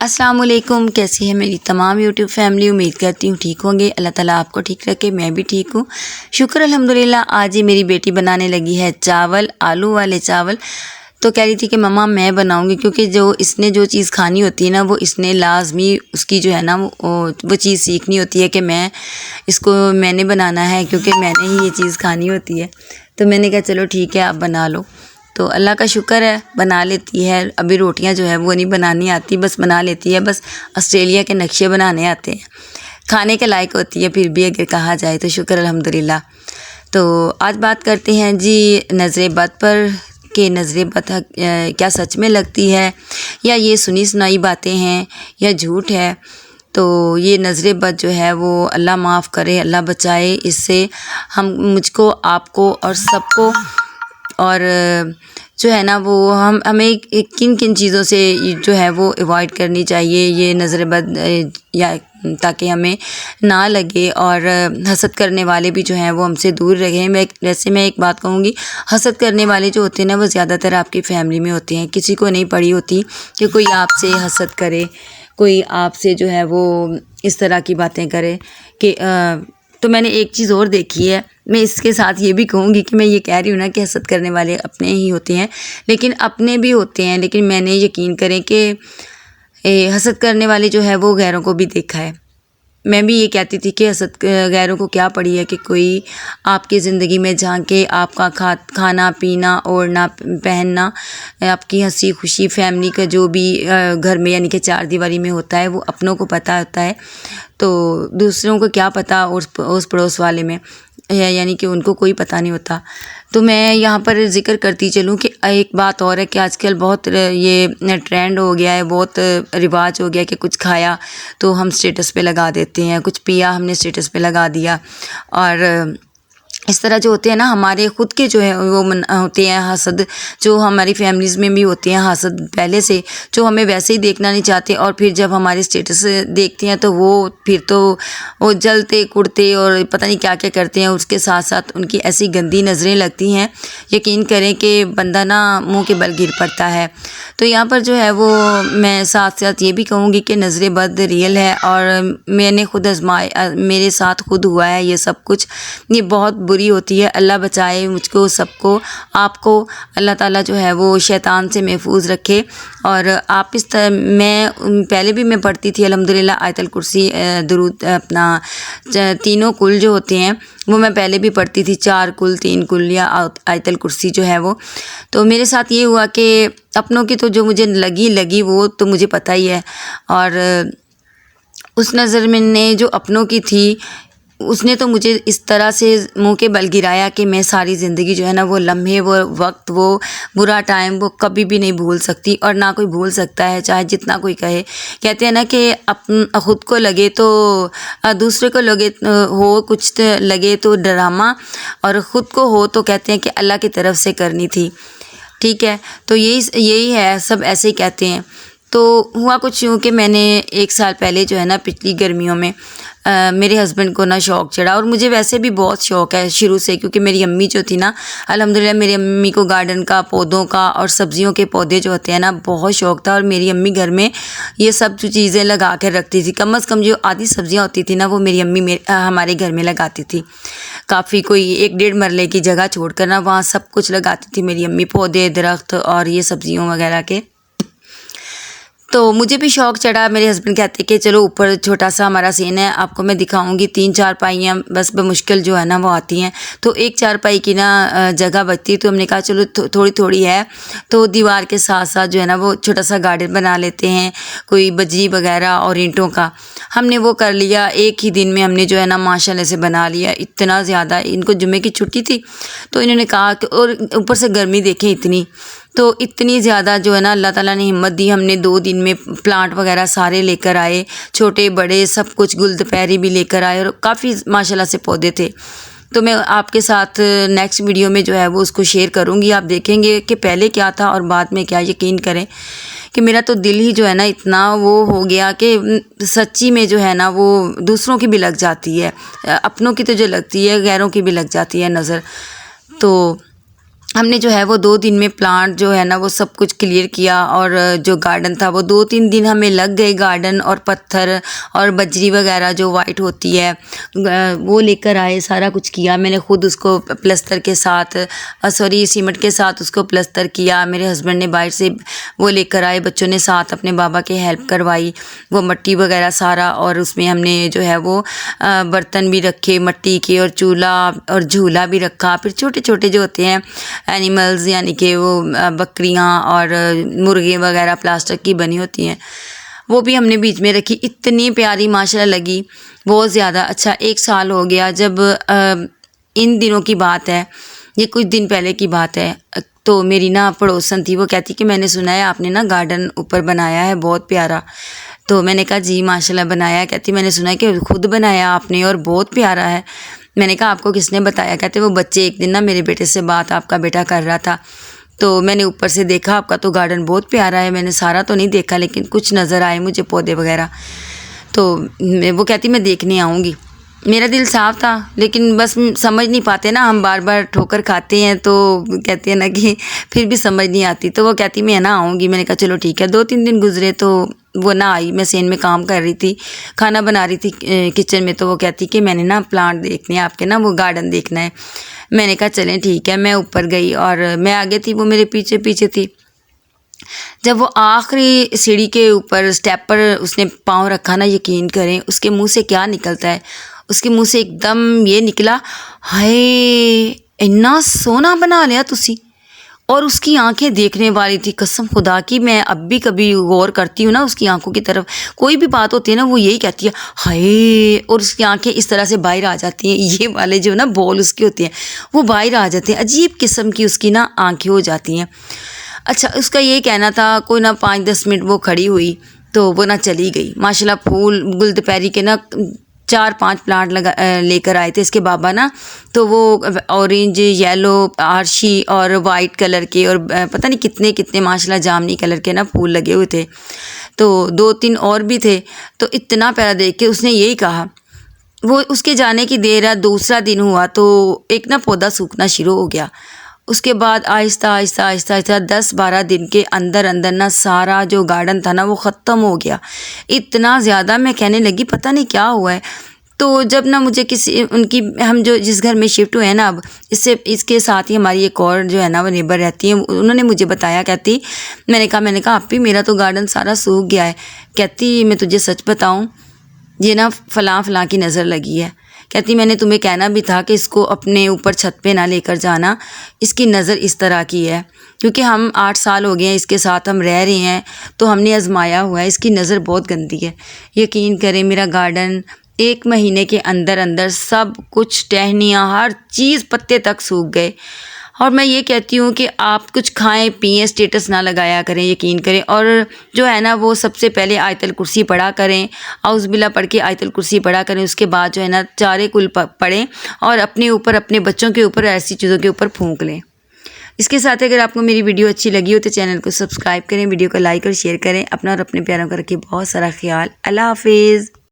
अस्सलाम वालेकुम। कैसी है मेरी तमाम यूट्यूब फैमिली। उम्मीद करती हूँ ठीक होंगे। अल्लाह ताला आपको ठीक रखे, मैं भी ठीक हूँ, शुक्र अल्हम्दुलिल्लाह। आज ही मेरी बेटी बनाने लगी है चावल, आलू वाले चावल। तो कह रही थी कि मम्मा मैं बनाऊंगी, क्योंकि जो इसने जो चीज़ खानी होती है ना, वो इसने लाजमी उसकी जो है ना वो चीज़ सीखनी होती है कि मैंने बनाना है, क्योंकि मैंने ही ये चीज़ खानी होती है। तो मैंने कहा चलो ठीक है, आप बना लो। तो अल्लाह का शुक्र है, बना लेती है। अभी रोटियां जो है वो नहीं बनानी आती, बस बना लेती है। बस ऑस्ट्रेलिया के नक्शे बनाने आते हैं, खाने के लायक होती है फिर भी अगर कहा जाए तो। शुक्र अल्हम्दुलिल्लाह। तो आज बात करते हैं जी नज़र बद पर, कि नज़र बद क्या सच में लगती है या ये सुनी सुनाई बातें हैं या झूठ है। तो ये नज़र बद जो है वो अल्लाह माफ़ करे, अल्लाह बचाए इससे मुझको, आपको और सबको। और जो है ना वो हमें किन किन चीज़ों से जो है वो अवॉइड करनी चाहिए ये नज़र बद, या ताकि हमें ना लगे, और हसद करने वाले भी जो हैं वो हमसे दूर रहें। मैं एक बात कहूँगी, हसद करने वाले जो होते हैं ना वो ज़्यादातर आपकी फैमिली में होते हैं। किसी को नहीं पड़ी होती कि कोई आपसे हसद करे, कोई आपसे जो है वो इस तरह की बातें करे कि तो मैंने एक चीज़ और देखी है। मैं इसके साथ ये भी कहूँगी कि मैं ये कह रही हूँ ना कि हसद करने वाले अपने ही होते हैं, लेकिन अपने भी होते हैं। लेकिन मैंने यकीन करें कि हसद करने वाले जो है वो गैरों को भी देखा है। मैं भी ये कहती थी कि हसद गैरों को क्या पड़ी है कि कोई आपकी ज़िंदगी में झांके, आपका खाना पीना, ओढ़ना पहनना, आपकी हंसी खुशी, फैमिली का जो भी घर में यानी कि चार दीवारी में होता है वो अपनों को पता होता है। तो दूसरों को क्या पता उस पड़ोस वाले में, यानी कि उनको कोई पता नहीं होता। तो मैं यहाँ पर ज़िक्र करती चलूँ कि एक बात और है कि आजकल बहुत ये ट्रेंड हो गया है, बहुत रिवाज हो गया कि कुछ खाया तो हम स्टेटस पे लगा देते हैं, कुछ पिया हमने स्टेटस पे लगा दिया। और इस तरह जो होते हैं ना हमारे ख़ुद के जो है वो होते हैं हसद, जो हमारी फैमिलीज़ में भी होते हैं हसद पहले से, जो हमें वैसे ही देखना नहीं चाहते। और फिर जब हमारे स्टेटस देखते हैं तो वो जलते कुड़ते और पता नहीं क्या क्या करते हैं। उसके साथ साथ उनकी ऐसी गंदी नज़रें लगती हैं, यकीन करें कि बंदा ना मुँह के बल गिर पड़ता है। तो यहाँ पर जो है वो मैं साथ साथ ये भी कहूँगी कि नज़र बद रियल है, और मैंने खुद आजमाया, मेरे साथ खुद हुआ है ये सब कुछ। ये बहुत बुरी होती है। अल्लाह बचाए मुझको, सबको, आपको। अल्लाह ताला जो है वो शैतान से महफूज रखे। और आप इस तरह, मैं पहले भी मैं पढ़ती थी अल्हम्दुलिल्लाह आयतल कुर्सी, दुरूद, अपना तीनों कुल जो होते हैं वो मैं पहले भी पढ़ती थी, 4 कुल 3 कुल या आयतल कुर्सी जो है वो। तो मेरे साथ ये हुआ कि अपनों की तो जो मुझे लगी वो तो मुझे पता ही है, और उस नज़र में ने जो अपनों की थी उसने तो मुझे इस तरह से मुंह के बल गिराया कि मैं सारी ज़िंदगी जो है ना वो लम्हे, वो वक्त, वो बुरा टाइम वो कभी भी नहीं भूल सकती, और ना कोई भूल सकता है चाहे जितना कोई कहे। कहते हैं ना कि ख़ुद को लगे तो दूसरे को लगे हो कुछ तो लगे तो ड्रामा, और ख़ुद को हो तो कहते हैं कि अल्लाह की तरफ से करनी थी। ठीक है, तो यही है, सब ऐसे ही कहते हैं। तो हुआ कुछ यूँ कि मैंने 1 साल पहले जो है ना पिछली गर्मियों में मेरे हस्बैंड को ना शौक़ चढ़ा, और मुझे वैसे भी बहुत शौक़ है शुरू से, क्योंकि मेरी अम्मी जो थी ना, अल्हम्दुलिल्लाह मेरी अम्मी को गार्डन का, पौधों का और सब्ज़ियों के पौधे जो होते हैं ना बहुत शौक़ था। और मेरी अम्मी घर में ये सब जो चीज़ें लगा कर रखती थी, कम अज़ कम जो आधी सब्ज़ियाँ होती थी ना वो मेरी अम्मी हमारे घर में लगाती थी। काफ़ी कोई 1-1.5 मरले की जगह छोड़ कर ना वहाँ सब कुछ लगाती थी मेरी अम्मी, पौधे, दरख्त और ये सब्ज़ियों वगैरह के। तो मुझे भी शौक़ चढ़ा। मेरे हस्बैंड कहते कि चलो ऊपर छोटा सा हमारा सीन है, आपको मैं दिखाऊंगी, 3 चारपाइयाँ बस बमुश्किल जो है ना वो आती हैं। तो 1 चारपाई की ना जगह बचती, तो हमने कहा चलो थोड़ी थोड़ी है तो दीवार के साथ साथ जो है ना वो छोटा सा गार्डन बना लेते हैं, कोई बजरी वगैरह और ईंटों का। हमने वो कर लिया, एक ही दिन में हमने जो है ना माशाल्लाह से बना लिया। इतना ज़्यादा, इनको जुम्मे की छुट्टी थी तो इन्होंने कहा कि, और ऊपर से गर्मी देखें इतनी, तो इतनी ज़्यादा जो है ना अल्लाह ताला ने हिम्मत दी। हमने 2 दिन में प्लांट वगैरह सारे लेकर आए, छोटे बड़े सब कुछ, गुलदपहरी भी लेकर आए, और काफ़ी माशाल्लाह से पौधे थे। तो मैं आपके साथ नेक्स्ट वीडियो में जो है वो उसको शेयर करूँगी। आप देखेंगे कि पहले क्या था और बाद में क्या। यकीन करें कि मेरा तो दिल ही जो है ना इतना वो हो गया कि सच्ची में जो है ना वो दूसरों की भी लग जाती है, अपनों की तो जो लगती है गैरों की भी लग जाती है नज़र। तो हमने जो है वो 2 दिन में प्लांट जो है ना वो सब कुछ क्लियर किया, और जो गार्डन था वो 2-3 दिन हमें लग गए। गार्डन और पत्थर और बजरी वगैरह जो वाइट होती है वो लेकर आए, सारा कुछ किया। मैंने खुद उसको प्लस्तर के साथ सीमेंट के साथ उसको प्लस्तर किया। मेरे हस्बैंड ने बाहर से वो लेकर आए, बच्चों ने साथ अपने बाबा के हेल्प करवाई, वो मिट्टी वगैरह सारा। और उसमें हमने जो है वो बर्तन भी रखे मिट्टी के, और चूल्हा और झूला भी रखा। फिर छोटे छोटे जो होते हैं एनिमल्स, यानी कि वो बकरियां और मुर्गे वगैरह प्लास्टिक की बनी होती हैं, वो भी हमने बीच में रखी। इतनी प्यारी माशाल्लाह लगी, बहुत ज़्यादा अच्छा। 1 साल हो गया जब इन दिनों की बात है, ये कुछ दिन पहले की बात है। तो मेरी ना पड़ोसन थी, वो कहती कि मैंने सुना है आपने ना गार्डन ऊपर बनाया है बहुत प्यारा। तो मैंने कहा जी माशाल्लाह बनाया। कहती मैंने सुना है कि खुद बनाया आपने और बहुत प्यारा है। मैंने कहा आपको किसने बताया? कहते वो बच्चे एक दिन ना मेरे बेटे से बात आपका बेटा कर रहा था, तो मैंने ऊपर से देखा आपका तो गार्डन बहुत प्यारा है। मैंने सारा तो नहीं देखा लेकिन कुछ नज़र आए मुझे पौधे वगैरह। तो वो कहती मैं देखने आऊँगी। मेरा दिल साफ था, लेकिन बस समझ नहीं पाते ना, हम बार बार ठोकर खाते हैं, तो कहते हैं ना कि फिर भी समझ नहीं आती। तो वो कहती मैं ना आऊँगी। मैंने कहा चलो ठीक है। 2-3 दिन गुजरे तो वो ना आई। मैं सेन में काम कर रही थी, खाना बना रही थी किचन में। तो वो कहती कि मैंने ना प्लांट देखने हैं आपके, ना वो गार्डन देखना है। मैंने कहा चलें ठीक है। मैं ऊपर गई और मैं आगे थी, वो मेरे पीछे पीछे थी। जब वो आखिरी सीढ़ी के ऊपर स्टेप पर उसने पाँव रखा ना, यकीन करें उसके मुंह से क्या निकलता है। उसके मुंह से एकदम ये निकला, हाय इन्ना सोना बना लिया तुसी। और उसकी आंखें देखने वाली थी, कसम खुदा की। मैं अब भी कभी गौर करती हूँ ना उसकी आंखों की तरफ, कोई भी बात होती है ना वो यही कहती है हाय, और उसकी आंखें इस तरह से बाहर आ जाती हैं। ये वाले जो ना बॉल उसके होते हैं वो बाहर आ जाते हैं, अजीब किस्म की उसकी ना आंखें हो जाती हैं। अच्छा, उसका ये कहना था, कोई ना 5-10 मिनट वो खड़ी हुई तो वो ना चली गई। माशाल्लाह फूल गुलदपहरी के ना 4-5 प्लांट लेकर आए थे इसके बाबा ना। तो वो ऑरेंज, येलो, आरशी और वाइट कलर के, और पता नहीं कितने कितने माशाल्लाह जामनी कलर के ना फूल लगे हुए थे। तो 2-3 और भी थे। तो इतना प्यारा देख के उसने यही कहा। वो उसके जाने की देर है, दूसरा दिन हुआ तो एक ना पौधा सूखना शुरू हो गया। उसके बाद आहिस्ता आहिस्ता आहिस्ता आहिस्ता 10-12 दिन के अंदर अंदर ना सारा जो गार्डन था ना वो ख़त्म हो गया। इतना ज़्यादा मैं कहने लगी पता नहीं क्या हुआ है। तो जब ना मुझे हम जो जिस घर में शिफ्ट हुए हैं ना अब, इसके साथ ही हमारी एक और जो है ना वो नेबर रहती है, उन्होंने मुझे बताया। कहती मैंने कहा आप ही मेरा तो गार्डन सारा सूख गया है। कहती मैं तुझे सच बताऊँ, ये ना फ़लाँ की नज़र लगी है। कहती मैंने तुम्हें कहना भी था कि इसको अपने ऊपर छत पे ना लेकर जाना, इसकी नज़र इस तरह की है। क्योंकि हम 8 साल हो गए हैं इसके साथ हम रह रहे हैं, तो हमने आजमाया हुआ है, इसकी नज़र बहुत गंदी है। यकीन करें मेरा गार्डन 1 महीने के अंदर अंदर सब कुछ, टहनियाँ, हर चीज़, पत्ते तक सूख गए। और मैं ये कहती हूँ कि आप कुछ खाएं पिएं, स्टेटस ना लगाया करें, यकीन करें। और जो है ना वो सबसे पहले आयतल कुर्सी पढ़ा करें, औज़ुबिल्लाह पढ़ के आयतल कुर्सी पढ़ा करें। उसके बाद जो है ना चारे कुल पढ़ें और अपने ऊपर, अपने बच्चों के ऊपर, ऐसी चीज़ों के ऊपर फूंक लें। इसके साथ अगर आपको मेरी वीडियो अच्छी लगी हो तो चैनल को सब्सक्राइब करें, वीडियो को लाइक और शेयर करें। अपना और अपने प्यारों का रखिए बहुत सारा ख्याल। अल्लाह हाफिज़।